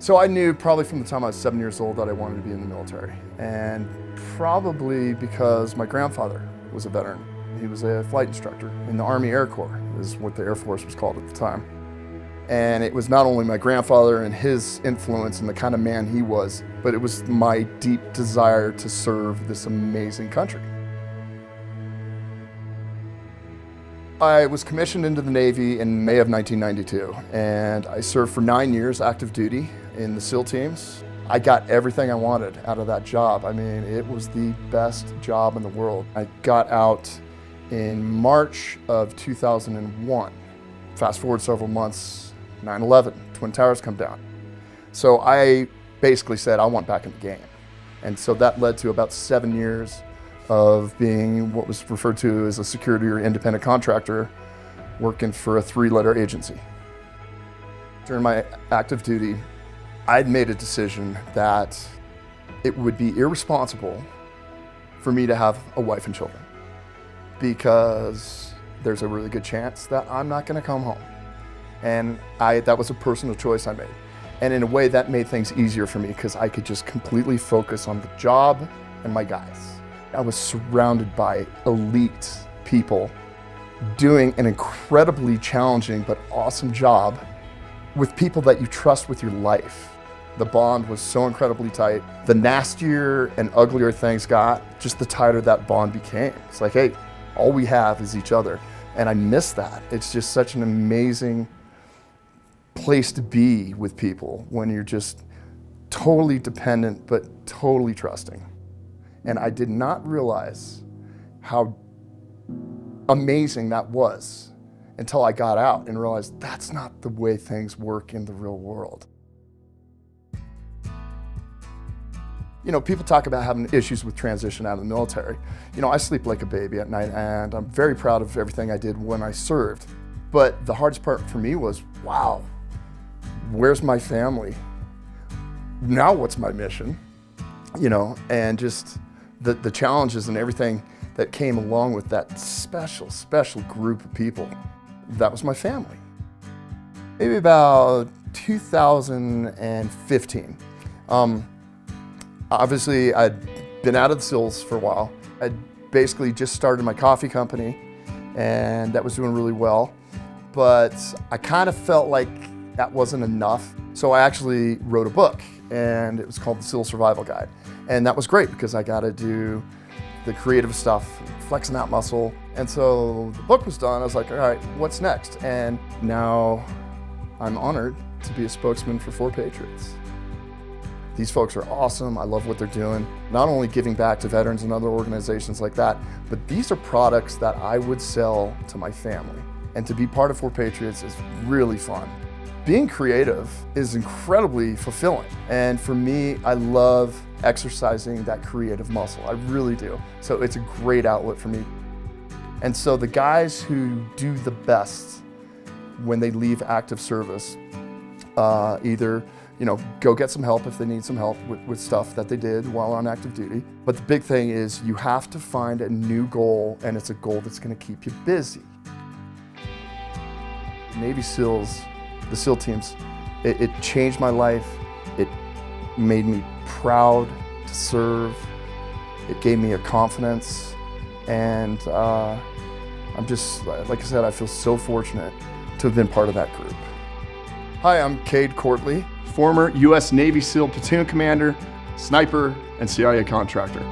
So I knew probably from the time I was 7 years old that I wanted to be in the military, and probably because my grandfather was a veteran. He was a flight instructor in the Army Air Corps, is what the Air Force was called at the time. And it was not only my grandfather and his influence and the kind of man he was, but it was my deep desire to serve this amazing country. I was commissioned into the Navy in May of 1992, and I served for 9 years active duty in the SEAL teams. I got everything I wanted out of that job. I mean, it was the best job in the world. I got out in March of 2001. Fast forward several months, 9/11, Twin Towers come down. So I basically said, I want back in the game. And so that led to about 7 years of being what was referred to as a security or independent contractor, working for a 3-letter agency. During my active duty, I'd made a decision that it would be irresponsible for me to have a wife and children, because there's a really good chance that I'm not gonna come home. And that was a personal choice I made. And in a way that made things easier for me, because I could just completely focus on the job and my guys. I was surrounded by elite people doing an incredibly challenging but awesome job with people that you trust with your life. The bond was so incredibly tight. The nastier and uglier things got, just the tighter that bond became. It's like, hey, all we have is each other. And I miss that. It's just such an amazing place to be with people when you're just totally dependent but totally trusting. And I did not realize how amazing that was until I got out and realized that's not the way things work in the real world. You know, people talk about having issues with transition out of the military. You know, I sleep like a baby at night, and I'm very proud of everything I did when I served. But the hardest part for me was, wow, where's my family? Now what's my mission? You know, and just the challenges and everything that came along with that special group of people. That was my family. Maybe about 2015. Obviously, I'd been out of the SEALs for a while. I'd basically just started my coffee company, and that was doing really well. But I kind of felt like that wasn't enough. So I actually wrote a book, and it was called The SEAL Survival Guide. And that was great because I got to do the creative stuff, flexing that muscle. And so the book was done. I was like, all right, what's next? And now I'm honored to be a spokesman for 4 Patriots. These folks are awesome. I love what they're doing. Not only giving back to veterans and other organizations like that, but these are products that I would sell to my family. And to be part of 4 Patriots is really fun. Being creative is incredibly fulfilling. And for me, I love exercising that creative muscle. I really do. So it's a great outlet for me. And so the guys who do the best when they leave active service, either go get some help if they need some help with stuff that they did while on active duty. But the big thing is you have to find a new goal, and it's a goal that's gonna keep you busy. Navy SEALs, the SEAL teams, it changed my life. It made me proud to serve. It gave me a confidence. And I'm just, like I said, I feel so fortunate to have been part of that group. Hi, I'm Cade Courtley, former U.S. Navy SEAL platoon commander, sniper, and CIA contractor.